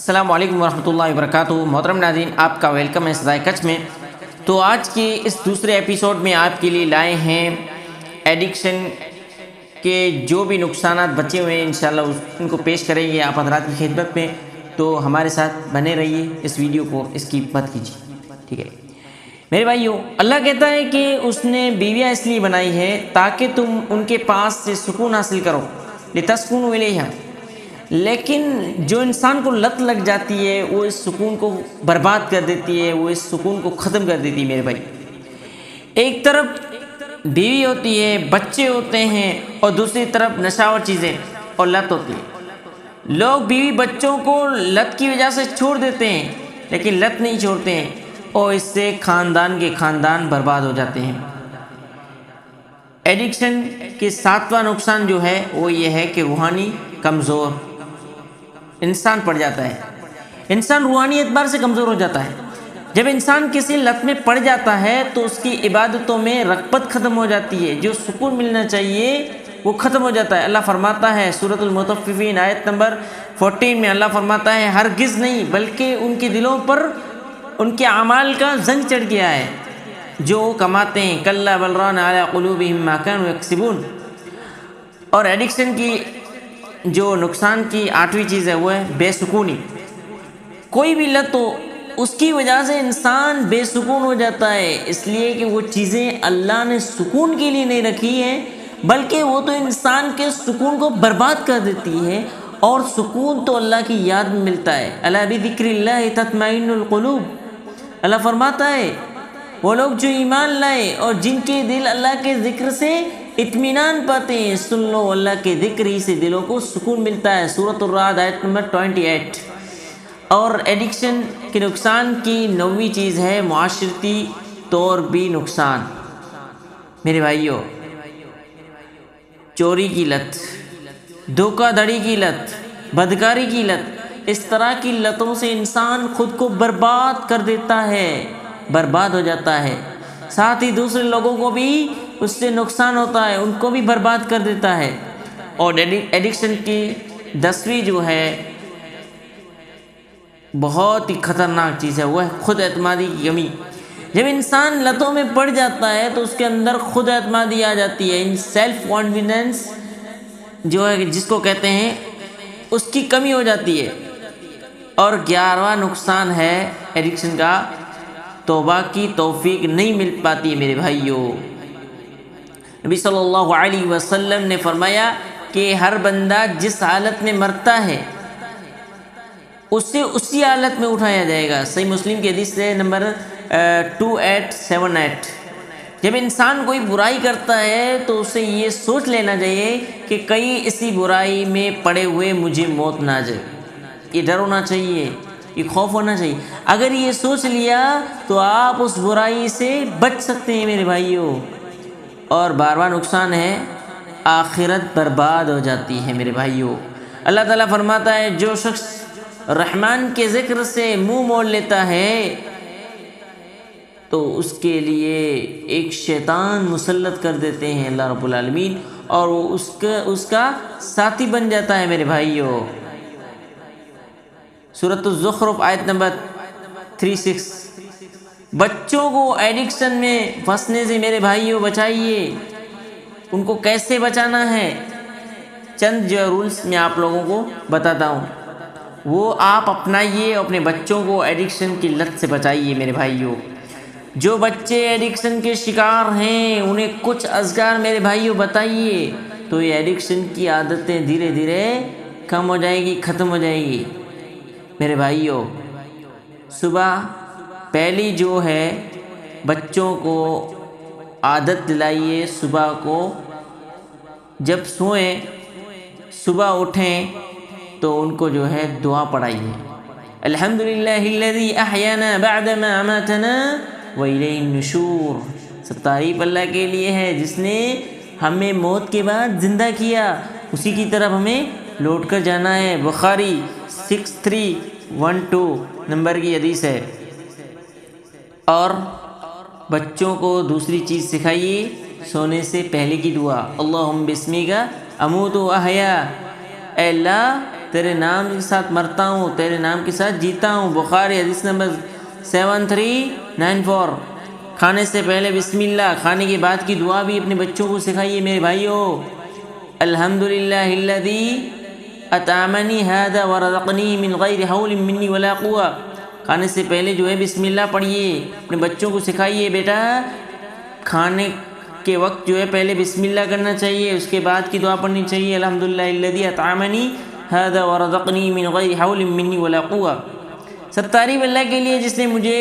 السلام علیکم ورحمۃ اللہ وبرکاتہ۔ محترم ناظرین، آپ کا ویلکم ہے صدائے کچھ میں۔ تو آج کے اس دوسرے ایپیسوڈ میں آپ کے لیے لائے ہیں ایڈکشن کے جو بھی نقصانات بچے ہوئے ہیں، انشاءاللہ ان کو پیش کریں گے آپ حضرات کی خدمت میں۔ تو ہمارے ساتھ بنے رہیے، اس ویڈیو کو اسکپ مت کیجیے، ٹھیک ہے میرے بھائیوں۔ اللہ کہتا ہے کہ اس نے بیویاں اس لیے بنائی ہے تاکہ تم ان کے پاس سے سکون حاصل کرو، لتسکنوا الیہا۔ لیکن جو انسان کو لت لگ جاتی ہے وہ اس سکون کو برباد کر دیتی ہے، وہ اس سکون کو ختم کر دیتی ہے میرے بھائی۔ ایک طرف بیوی ہوتی ہے، بچے ہوتے ہیں، اور دوسری طرف نشاور چیزیں اور لت ہوتی ہے۔ لوگ بیوی بچوں کو لت کی وجہ سے چھوڑ دیتے ہیں، لیکن لت نہیں چھوڑتے ہیں، اور اس سے خاندان کے خاندان برباد ہو جاتے ہیں۔ ایڈکشن کے ساتواں نقصان جو ہے وہ یہ ہے کہ روحانی کمزور انسان پڑ جاتا ہے۔ انسان روحانی اعتبار سے کمزور ہو جاتا ہے۔ جب انسان کسی لت میں پڑ جاتا ہے تو اس کی عبادتوں میں رغبت ختم ہو جاتی ہے، جو سکون ملنا چاہیے وہ ختم ہو جاتا ہے۔ اللہ فرماتا ہے سورۃ المطففین آیت نمبر 14 میں، اللہ فرماتا ہے ہرگز نہیں بلکہ ان کے دلوں پر ان کے اعمال کا زنگ چڑھ گیا ہے جو کماتے ہیں، کلا بل ران علی قلوبہم ما کانوا یکسبون۔ اور ایڈکشن کی جو نقصان کی 8ویں چیز ہے وہ ہے بے سکونی۔ کوئی بھی لت ہو، اس کی وجہ سے انسان بے سکون ہو جاتا ہے، اس لیے کہ وہ چیزیں اللہ نے سکون کے لیے نہیں رکھی ہیں، بلکہ وہ تو انسان کے سکون کو برباد کر دیتی ہے۔ اور سکون تو اللہ کی یاد میں ملتا ہے، الا بذکر اللہ تطمئن القلوب۔ اللہ فرماتا ہے وہ لوگ جو ایمان لائے اور جن کے دل اللہ کے ذکر سے اطمینان پاتے ہیں، سن لو اللہ کے ذکر ہی سے دلوں کو سکون ملتا ہے۔ سورۃ الرعد آیت نمبر 28۔ اور ایڈکشن کے نقصان کی 9ویں چیز ہے معاشرتی طور بھی نقصان۔ میرے بھائیوں، چوری کی لت، دھوکہ دھڑی کی لت، بدکاری کی لت، اس طرح کی لتوں سے انسان خود کو برباد کر دیتا ہے، برباد ہو جاتا ہے، ساتھ ہی دوسرے لوگوں کو بھی اس سے نقصان ہوتا ہے، ان کو بھی برباد کر دیتا ہے۔ اور ایڈکشن کی 10ویں جو ہے بہت ہی خطرناک چیز ہے، وہ ہے خود اعتمادی کی کمی۔ جب انسان لتوں میں پڑ جاتا ہے تو اس کے اندر خود اعتمادی آ جاتی ہے، سیلف کانفیڈنس جو ہے جس کو کہتے ہیں، اس کی کمی ہو جاتی ہے۔ اور 11واں نقصان ہے ایڈکشن کا، توبہ کی توفیق نہیں مل پاتی ہے میرے بھائیوں۔ نبی صلی اللہ علیہ وسلم نے فرمایا کہ ہر بندہ جس حالت میں مرتا ہے اسے اسی حالت میں اٹھایا جائے گا۔ صحیح مسلم کی حدیث ہے نمبر 2878۔ جب انسان کوئی برائی کرتا ہے تو اسے یہ سوچ لینا چاہیے کہ کہیں اسی برائی میں پڑے ہوئے مجھے موت نہ آ جائے۔ یہ ڈر ہونا چاہیے، یہ خوف ہونا چاہیے۔ اگر یہ سوچ لیا تو آپ اس برائی سے بچ سکتے ہیں میرے بھائیوں۔ اور 12واں نقصان ہے آخرت برباد ہو جاتی ہے میرے بھائیوں۔ اللہ تعالیٰ فرماتا ہے جو شخص رحمان کے ذکر سے منہ موڑ لیتا ہے تو اس کے لیے ایک شیطان مسلط کر دیتے ہیں اللہ رب العالمین، اور وہ اس کا ساتھی بن جاتا ہے میرے بھائیوں۔ سورۃ الزخرف آیت نمبر 36۔ بچوں کو ایڈکشن میں پھنسنے سے میرے بھائیوں بچائیے۔ ان کو کیسے بچانا ہے، چند جو رولز میں آپ لوگوں کو بتاتا ہوں، وہ آپ اپنائیے، اپنے بچوں کو ایڈکشن کی لت سے بچائیے میرے بھائیوں۔ جو بچے ایڈکشن کے شکار ہیں انہیں کچھ اذکار میرے بھائیوں بتائیے، تو یہ ایڈکشن کی عادتیں دھیرے دھیرے کم ہو جائے گی، ختم ہو جائے گی میرے بھائیوں۔ صبح پہلی جو ہے بچوں کو عادت دلائیے، صبح کو جب سوئیں، صبح اٹھیں تو ان کو جو ہے دعا پڑھائیے، الحمدللہ الذی احیانا بعدما اماتنا والیہ النشور۔ سب تعریف اللہ کے لیے ہے جس نے ہمیں موت کے بعد زندہ کیا، اسی کی طرف ہمیں لوٹ کر جانا ہے۔ بخاری 6312 نمبر کی حدیث ہے۔ اور بچوں کو دوسری چیز سکھائیے، سونے سے پہلے کی دعا، اللہم بسمک اموت و احیا، اے اللہ تیرے نام کے ساتھ مرتا ہوں، تیرے نام کے ساتھ جیتا ہوں۔ بخاری حدیث نمبر 7394۔ کھانے سے پہلے بسم اللہ، کھانے کے بعد کی دعا بھی اپنے بچوں کو سکھائیے میرے بھائیوں۔ الحمدللہ الذی اطعمنی ھذا ورزقنی من غیر حول منی ولا قوہ۔ کھانے سے پہلے جو ہے بسم اللہ پڑھیے، اپنے بچوں کو سکھائیے بیٹا کھانے کے وقت جو ہے پہلے بسم اللہ کرنا چاہیے، اس کے بعد کی دعا پڑھنی چاہیے، الحمدللہ الذی اطعمنی ھذا ورزقنی من غیر حول منی ولا قوہ۔ سب تعریف اللہ کے لیے جس نے مجھے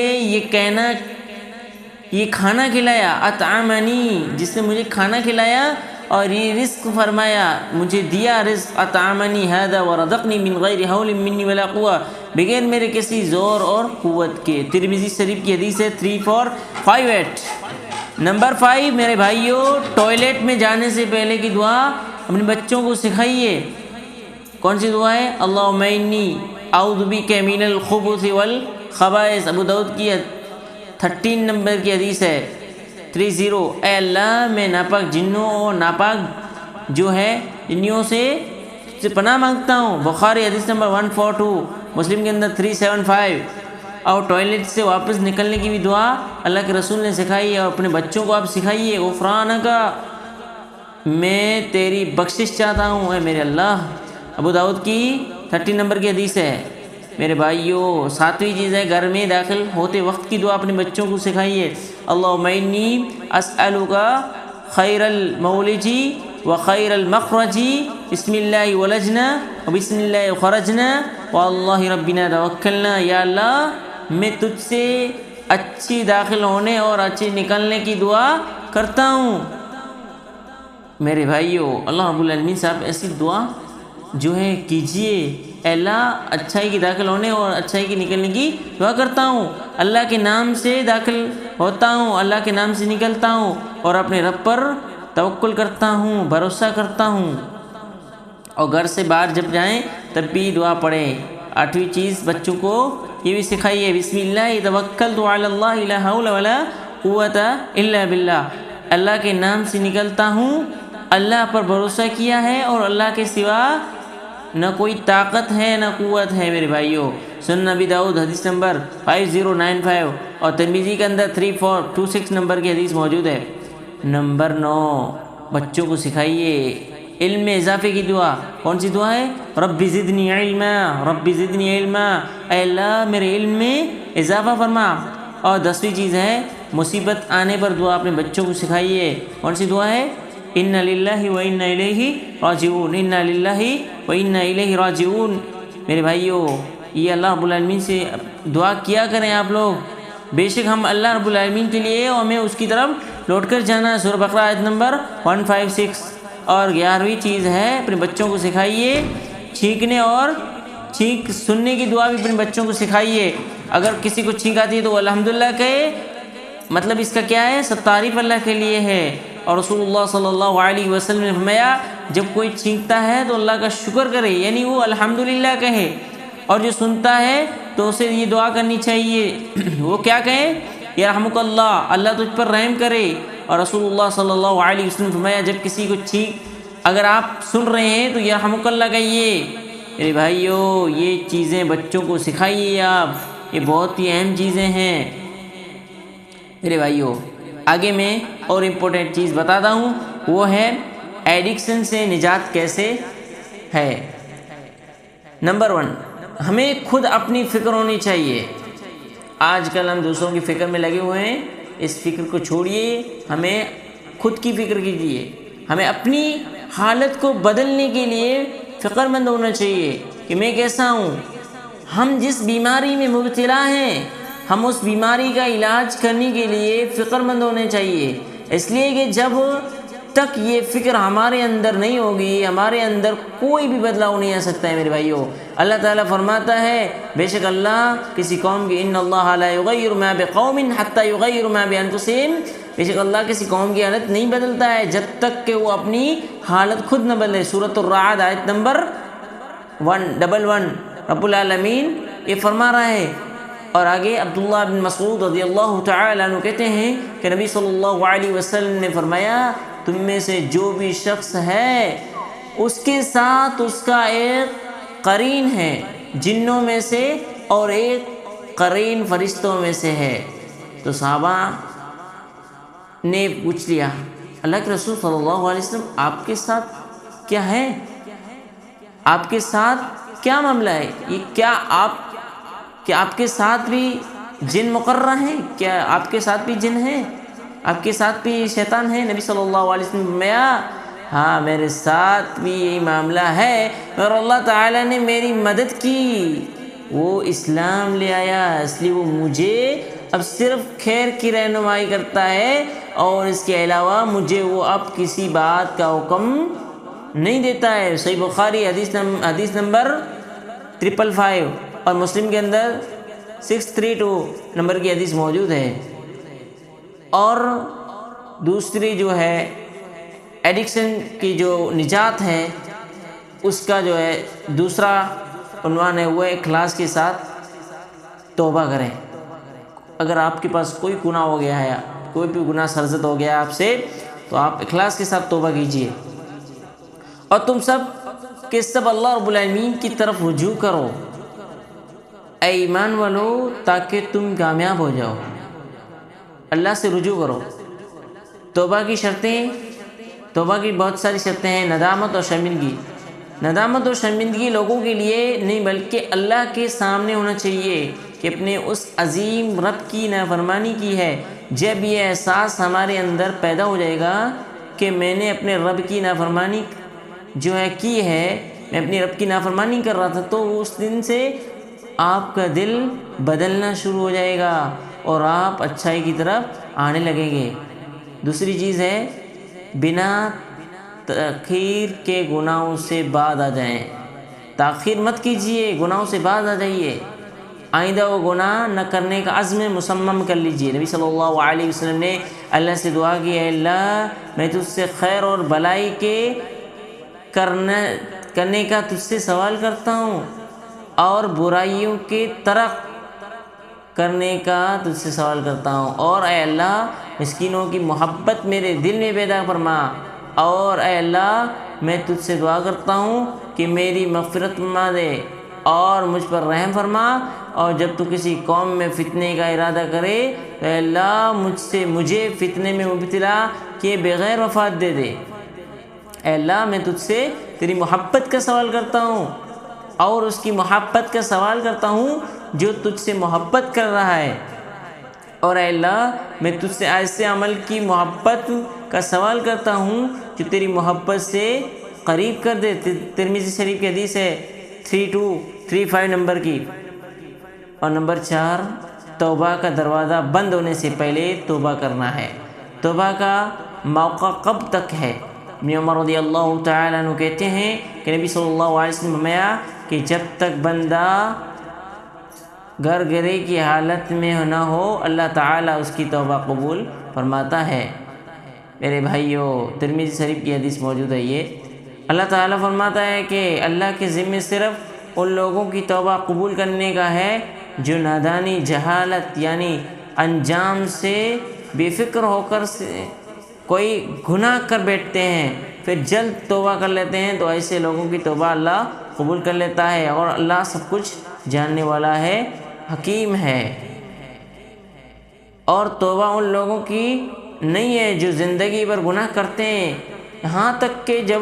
یہ کھانا کھلایا، اطعمنی، جس نے مجھے کھانا کھلایا اور یہ رزق فرمایا، مجھے دیا رزق، اطعمنی ھذا ورزقنی من غیر حول منی ولا قوہ، بغیر میرے کسی زور اور قوت کے۔ ترمذی شریف کی حدیث ہے 3458۔ نمبر 5 میرے بھائیوں، ٹوائلٹ میں جانے سے پہلے کی دعا اپنے بچوں کو سکھائیے۔ کون سی دعا ہے؟ اللہم انی اعوذ بک من الخبث والخبائث۔ ابو داؤد کی 13 نمبر کی حدیث ہے 30۔ اے اللہ میں ناپاک جنوں اور ناپاک جو ہے جنیوں سے پناہ مانگتا ہوں۔ بخاری حدیث نمبر 142، مسلم کے اندر 375۔ اور ٹوائلٹ سے واپس نکلنے کی بھی دعا اللہ کے رسول نے سکھائی ہے، اور اپنے بچوں کو آپ سکھائیے، غفرانک، میں تیری بخشش چاہتا ہوں اے میرے اللہ۔ ابو داؤد کی 30 نمبر کی حدیث ہے میرے بھائیوں۔ 7ویں چیز ہے گھر میں داخل ہوتے وقت کی دعا اپنے بچوں کو سکھائیے، اللہم انی اسألک خیر المولج وخیر المخرج، بسم اللہ ولجنا وبسم اللہ خرجنا واللہ ربنا توکلنا۔ یا اللہ میں تجھ سے اچھی داخل ہونے اور اچھی نکلنے کی دعا کرتا ہوں۔ میرے بھائیوں، اللہ رب العالمین سے آپ ایسی دعا جو ہے کیجئے، اے اللہ اچھائی کی داخل ہونے اور اچھائی کی نکلنے کی دعا کرتا ہوں، اللہ کے نام سے داخل ہوتا ہوں، اللہ کے نام سے نکلتا ہوں، اور اپنے رب پر توکل کرتا ہوں، بھروسہ کرتا ہوں۔ اور گھر سے باہر جب جائیں تب بھی دعا پڑھیں۔ 8ویں چیز بچوں کو یہ بھی سکھائیے، بسم اللہ توکلت علی اللہ لا حول ولا قوت الا باللہ۔ اللہ کے نام سے نکلتا ہوں، اللہ پر بھروسہ کیا ہے اور اللہ کے سوا نہ کوئی طاقت ہے نہ قوت ہے میرے بھائیوں۔ سنن ابی داؤد حدیث نمبر 5095 اور ترمذی کے اندر 3426 نمبر کی حدیث موجود ہے۔ نمبر 9 بچوں کو سکھائیے علم میں اضافے کی دعا۔ کون سی دعا ہے؟ رب زدنی علما، رب زدنی علما، اے اللہ میرے علم میں اضافہ فرما۔ اور 10ویں چیز ہے مصیبت آنے پر دعا اپنے بچوں کو سکھائیے۔ کون سی دعا ہے؟ انا للہ و انا الیہ راجعون، انا للہ و انا الیہ راجعون۔ میرے بھائیوں یہ اللہ رب العالمین سے دعا کیا کریں آپ لوگ، بے شک ہم اللہ رب العالمین کے لیے اور ہمیں اس کی طرف لوٹ کر جانا ہے۔ سورہ بقرہ آیت نمبر 156۔ اور 11ویں چیز ہے اپنے بچوں کو سکھائیے چھینکنے اور چھینک سننے کی دعا بھی اپنے بچوں کو سکھائیے۔ اگر کسی کو چھینک آتی ہے تو الحمدللہ کہے، مطلب اس کا کیا ہے؟ سب تعریف اللہ کے لیے ہے۔ اور رسول اللہ صلی اللہ علیہ وسلم نے فرمایا جب کوئی چھینکتا ہے تو اللہ کا شکر کرے، یعنی وہ الحمدللہ کہے، اور جو سنتا ہے تو اسے یہ دعا کرنی چاہیے، وہ کیا کہے؟ یرحمک اللہ، اللہ تجھ پر رحم کرے۔ اور رسول اللہ صلی اللہ علیہ وسلم نے فرمایا جب کسی کو چھینک اگر آپ سن رہے ہیں تو یرحمک اللہ کہیے۔ میرے بھائیوں یہ چیزیں بچوں کو سکھائیے آپ، یہ بہت ہی اہم چیزیں ہیں میرے بھائیوں۔ آگے میں اور امپورٹنٹ چیز بتاتا ہوں، وہ ہے ایڈکشن سے نجات کیسے ہے۔ نمبر 1 ہمیں خود اپنی فکر ہونی چاہیے۔ آج کل ہم دوسروں کی فکر میں لگے ہوئے ہیں، اس فکر کو چھوڑیے، ہمیں خود کی فکر کیجیے۔ ہمیں اپنی حالت کو بدلنے کے لیے فکر مند ہونا چاہیے کہ میں کیسا ہوں۔ ہم جس بیماری میں مبتلا ہیں ہم اس بیماری کا علاج کرنے کے لیے فکر مند ہونے چاہیے، اس لیے کہ جب تک یہ فکر ہمارے اندر نہیں ہوگی ہمارے اندر کوئی بھی بدلاؤ نہیں آ سکتا ہے میرے بھائیوں۔ اللہ تعالیٰ فرماتا ہے بے شک اللہ کسی قوم کی ان اللہ لا یغیر ما بقوم حتی یغیر ما بانفسہم، بے شک اللہ کسی قوم کی حالت نہیں بدلتا ہے جب تک کہ وہ اپنی حالت خود نہ بدلے۔ سورۃ الرعد آیت نمبر 111 رب العالمین یہ فرما رہا ہے۔ اور آگے عبداللہ بن مسعود رضی اللہ تعالیٰ عنہ کہتے ہیں کہ نبی صلی اللہ علیہ وسلم نے فرمایا تم میں سے جو بھی شخص ہے اس کے ساتھ اس کا ایک قرین ہے جنوں میں سے اور ایک قرین فرشتوں میں سے ہے۔ تو صحابہ نے پوچھ لیا اللہ کے رسول صلی اللہ علیہ وسلم آپ کے ساتھ کیا ہے؟ آپ کے ساتھ کیا معاملہ ہے؟ یہ کیا آپ کے ساتھ بھی جن مقررہ ہیں؟ کیا آپ کے ساتھ بھی جن ہیں؟ آپ کے ساتھ بھی شیطان ہے؟ نبی صلی اللہ علیہ وسلم فرمایا ہاں میرے ساتھ بھی یہی معاملہ ہے، اور اللہ تعالیٰ نے میری مدد کی، وہ اسلام لے آیا، اس لیے وہ مجھے اب صرف خیر کی رہنمائی کرتا ہے، اور اس کے علاوہ مجھے وہ اب کسی بات کا حکم نہیں دیتا ہے۔ صحیح بخاری حدیث نمبر 555 اور مسلم کے اندر 632 نمبر کی حدیث موجود ہے۔ اور دوسری جو ہے ایڈکشن کی جو نجات ہے، اس کا جو ہے دوسرا عنوان ہے وہ اخلاص کے ساتھ توبہ کریں۔ اگر آپ کے پاس کوئی گناہ ہو گیا ہے، کوئی بھی گناہ سرزد ہو گیا آپ سے، تو آپ اخلاص کے ساتھ توبہ کیجئے، اور تم سب کے سب اللہ رب العالمین کی طرف رجوع کرو اے ایمان والو، تاکہ تم کامیاب ہو جاؤ۔ اللہ سے رجوع کرو۔ توبہ کی شرطیں، توبہ کی بہت ساری شرطیں ہیں۔ ندامت اور شرمندگی۔ ندامت اور شرمندگی لوگوں کے لیے نہیں بلکہ اللہ کے سامنے ہونا چاہیے کہ اپنے اس عظیم رب کی نافرمانی کی ہے۔ جب یہ احساس ہمارے اندر پیدا ہو جائے گا کہ میں نے اپنے رب کی نافرمانی جو ہے کی ہے، میں اپنی رب کی نافرمانی کر رہا تھا، تو اس دن سے آپ کا دل بدلنا شروع ہو جائے گا اور آپ اچھائی کی طرف آنے لگیں گے۔ دوسری چیز ہے بنا تاخیر کے گناہوں سے باز آ جائیں۔ تاخیر مت کیجئے، گناہوں سے باز آ جائیے۔ آئندہ وہ گناہ نہ کرنے کا عزم مصمم کر لیجئے۔ نبی صلی اللہ علیہ وسلم نے اللہ سے دعا کی اے اللہ میں تجھ سے خیر اور بھلائی کے کرنے کا تجھ سے سوال کرتا ہوں، اور برائیوں کے ترک کرنے کا تجھ سے سوال کرتا ہوں، اور اے اللہ مسکینوں کی محبت میرے دل میں پیدا فرما، اور اے اللہ میں تجھ سے دعا کرتا ہوں کہ میری مغفرت فرما دے اور مجھ پر رحم فرما، اور جب تو کسی قوم میں فتنے کا ارادہ کرے تو اے اللہ مجھے فتنے میں مبتلا کیے بغیر وفات دے دے۔ اے اللہ میں تجھ سے تیری محبت کا سوال کرتا ہوں، اور اس کی محبت کا سوال کرتا ہوں جو تجھ سے محبت کر رہا ہے، اور اے اللہ میں تجھ سے ایسے عمل کی محبت کا سوال کرتا ہوں جو تیری محبت سے قریب کر دے۔ ترمذی شریف کی حدیث ہے 3235 نمبر کی۔ اور نمبر 4 توبہ کا دروازہ بند ہونے سے پہلے توبہ کرنا ہے۔ توبہ کا موقع کب تک ہے؟ ابن عمر رضی اللہ تعالیٰ عنہ کہتے ہیں کہ نبی صلی اللہ علیہ وسلم نے فرمایا کہ جب تک بندہ گرگرے کی حالت میں نہ ہو اللہ تعالیٰ اس کی توبہ قبول فرماتا ہے۔ میرے بھائیوں ترمذی شریف کی حدیث موجود ہے یہ۔ اللہ تعالیٰ فرماتا ہے کہ اللہ کے ذمے صرف ان لوگوں کی توبہ قبول کرنے کا ہے جو نادانی، جہالت یعنی انجام سے بے فکر ہو کر کوئی گناہ کر بیٹھتے ہیں پھر جلد توبہ کر لیتے ہیں، تو ایسے لوگوں کی توبہ اللہ قبول کر لیتا ہے، اور اللہ سب کچھ جاننے والا ہے، حکیم ہے۔ اور توبہ ان لوگوں کی نہیں ہے جو زندگی بھر گناہ کرتے ہیں، یہاں تک کہ جب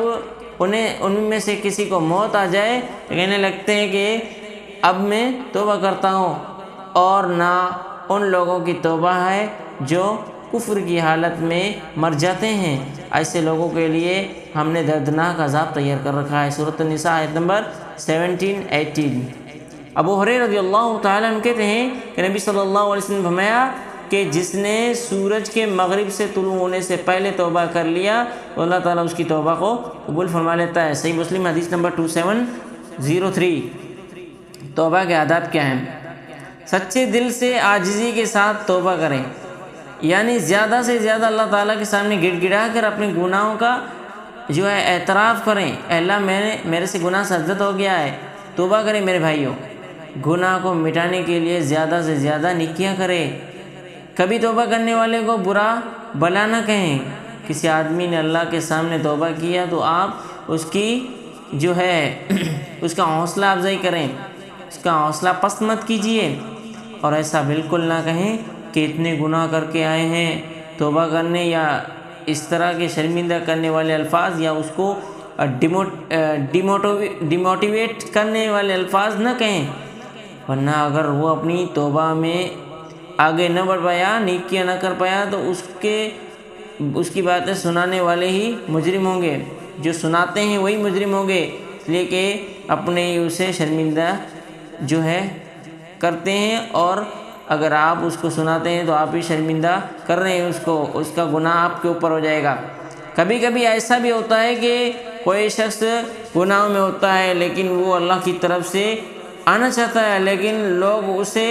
ان میں سے کسی کو موت آ جائے تو کہنے لگتے ہیں کہ اب میں توبہ کرتا ہوں، اور نہ ان لوگوں کی توبہ ہے جو کفر کی حالت میں مر جاتے ہیں۔ ایسے لوگوں کے لیے ہم نے دردناک عذاب تیار کر رکھا ہے۔ سورۃ النساء آیت نمبر 17-18۔ ابو ہریرہ رضی اللہ تعالیٰ عنہ کہتے ہیں کہ نبی صلی اللہ علیہ وسلم نے فرمایا کہ جس نے سورج کے مغرب سے طلوع ہونے سے پہلے توبہ کر لیا تو اللہ تعالیٰ اس کی توبہ کو قبول فرما لیتا ہے۔ صحیح مسلم حدیث نمبر 2703۔ توبہ کے آداب کیا ہیں؟ سچے دل سے عاجزی کے ساتھ توبہ کریں، یعنی زیادہ سے زیادہ اللہ تعالیٰ کے سامنے گڑ گڑا کر اپنے گناہوں کا جو ہے اعتراف کریں۔ اے اللہ میرے سے گناہ سرزد ہو گیا ہے، توبہ کریں۔ میرے بھائیوں گناہ کو مٹانے کے لیے زیادہ سے زیادہ نیکیاں کریں۔ کبھی توبہ کرنے والے کو برا بلا نہ کہیں۔ کسی آدمی نے اللہ کے سامنے توبہ کیا تو آپ اس کی جو ہے اس کا حوصلہ افزائی کریں، اس کا حوصلہ پست مت کیجیے، اور ایسا بالکل نہ کہیں کہ اتنے گناہ کر کے آئے ہیں، توبہ کرنے یا اس طرح کے شرمندہ کرنے والے الفاظ یا اس کو ڈیموٹیویٹ کرنے والے الفاظ نہ کہیں، ورنہ اگر وہ اپنی توبہ میں آگے نہ بڑھ پایا، نیکیاں نہ کر پایا، تو اس کی باتیں سنانے والے ہی مجرم ہوں گے، جو سناتے ہیں وہی مجرم ہوں گے، اس لیے کہ اپنے ہی اسے شرمندہ جو ہے کرتے ہیں، اور اگر آپ اس کو سناتے ہیں تو آپ ہی شرمندہ کر رہے ہیں اس کا گناہ آپ کے اوپر ہو جائے گا۔ کبھی کبھی ایسا بھی ہوتا ہے کہ کوئی شخص گناہوں میں ہوتا ہے لیکن وہ اللہ کی طرف سے آنا چاہتا ہے، لیکن لوگ اسے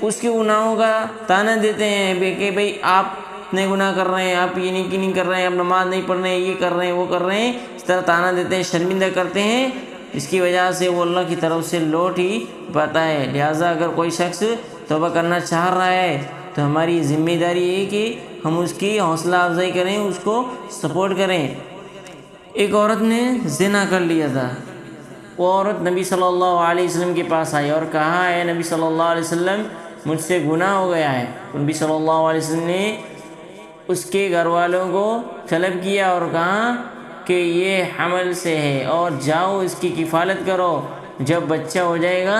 اس کے گناہوں کا طعنہ دیتے ہیں کہ بھئی آپ اتنے گناہ کر رہے ہیں، آپ یہ نہیں کر رہے ہیں، آپ نماز نہیں پڑھ رہے ہیں، یہ کر رہے ہیں، وہ کر رہے ہیں، اس طرح طعنہ دیتے ہیں، شرمندہ کرتے ہیں، اس کی وجہ سے وہ اللہ کی طرف سے لوٹ ہی پاتا ہے۔ لہٰذا اگر کوئی شخص توبہ کرنا چاہ رہا ہے تو ہماری ذمہ داری ہے کہ ہم اس کی حوصلہ افزائی کریں، اس کو سپورٹ کریں۔ ایک عورت نے زنا کر لیا تھا، وہ عورت نبی صلی اللہ علیہ وسلم کے پاس آئی اور کہا، اے نبی صلی اللہ علیہ وسلم، مجھ سے گناہ ہو گیا ہے۔ نبی صلی اللہ علیہ وسلم نے اس کے گھر والوں کو طلب کیا اور کہا کہ یہ حمل سے ہے اور جاؤ اس کی کفالت کرو، جب بچہ ہو جائے گا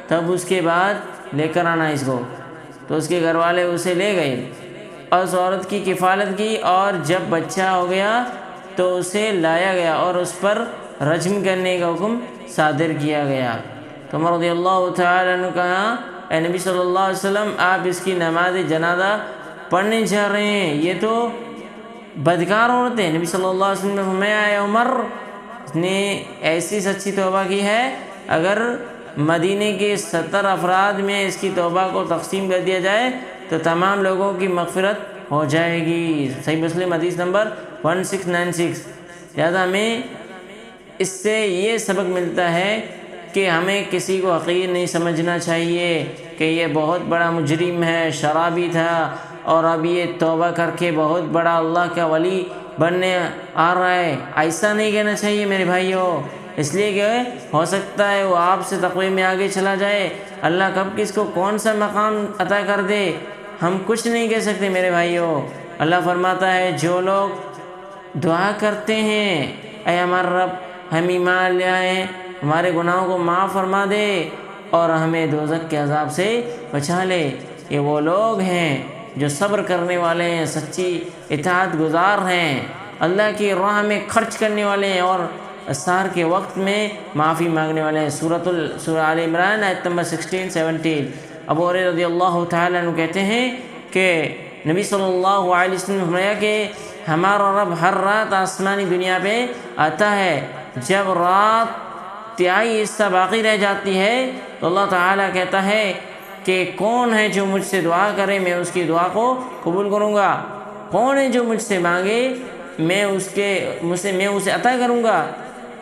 تب اس کے بعد لے کر آنا اس کو۔ تو اس کے گھر والے اسے لے گئے اور اس عورت کی کفالت کی، اور جب بچہ ہو گیا تو اسے لایا گیا اور اس پر رجم کرنے کا حکم صادر کیا گیا۔ تو عمر رضی اللہ تعالیٰ عنہ نے کہا، اے نبی صلی اللہ علیہ وسلم، آپ اس کی نماز جنازہ پڑھنے جا رہے ہیں، یہ تو بدکار عورت ہے۔ نبی صلی اللہ علیہ وسلم نے فرمایا، اے عمر، اس نے ایسی سچی توبہ کی ہے، اگر مدینے کے 70 افراد میں اس کی توبہ کو تقسیم کر دیا جائے تو تمام لوگوں کی مغفرت ہو جائے گی۔ صحیح مسلم حدیث نمبر 1696۔ لہذا ہمیں اس سے یہ سبق ملتا ہے کہ ہمیں کسی کو حقیر نہیں سمجھنا چاہیے کہ یہ بہت بڑا مجرم ہے، شرابی تھا اور اب یہ توبہ کر کے بہت بڑا اللہ کا ولی بننے آ رہا ہے، ایسا نہیں کہنا چاہیے میرے بھائیوں، اس لیے کہ ہو سکتا ہے وہ آپ سے تقوی میں آگے چلا جائے، اللہ کب کس کو کون سا مقام عطا کر دے، ہم کچھ نہیں کہہ سکتے میرے بھائیوں۔ اللہ فرماتا ہے، جو لوگ دعا کرتے ہیں، اے ہمارا رب، ہم ایمان لے آئے، ہمارے گناہوں کو معاف فرما دے اور ہمیں دوزخ کے عذاب سے بچا لے، یہ وہ لوگ ہیں جو صبر کرنے والے ہیں، سچی اطاعت گزار ہیں، اللہ کی راہ میں خرچ کرنے والے ہیں اور اسحار کے وقت میں معافی مانگنے والے ہیں۔ سورہ آل عمران آیت نمبر 16-17۔ ابو ہریرہ رضی اللہ تعالیٰ عنہ کہتے ہیں کہ نبی صلی اللہ علیہ وسلم نے فرمایا کہ ہمارا رب ہر رات آسمانی دنیا پہ آتا ہے، جب رات تہائی حصہ باقی رہ جاتی ہے تو اللہ تعالیٰ کہتا ہے کہ کون ہے جو مجھ سے دعا کرے، میں اس کی دعا کو قبول کروں گا، کون ہے جو مجھ سے مانگے، میں اسے عطا کروں گا،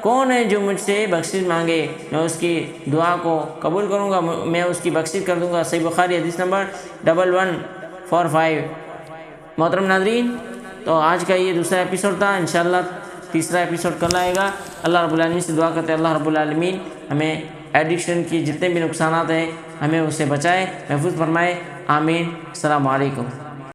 کون ہے جو مجھ سے بخشش مانگے، میں اس کی دعا کو قبول کروں گا، میں اس کی بخشش کر دوں گا۔ صحیح بخاری حدیث نمبر 1145۔ محترم ناظرین، تو آج کا یہ دوسرا ایپیسوڈ تھا، انشاءاللہ تیسرا ایپیسوڈ کل آئے گا۔ اللہ رب العالمین سے دعا کرتے ہیں اللہ رب العالمین ہمیں ایڈکشن کی جتنے بھی نقصانات ہیں ہمیں اس سے بچائے، محفوظ فرمائے، آمین۔ السلام علیکم۔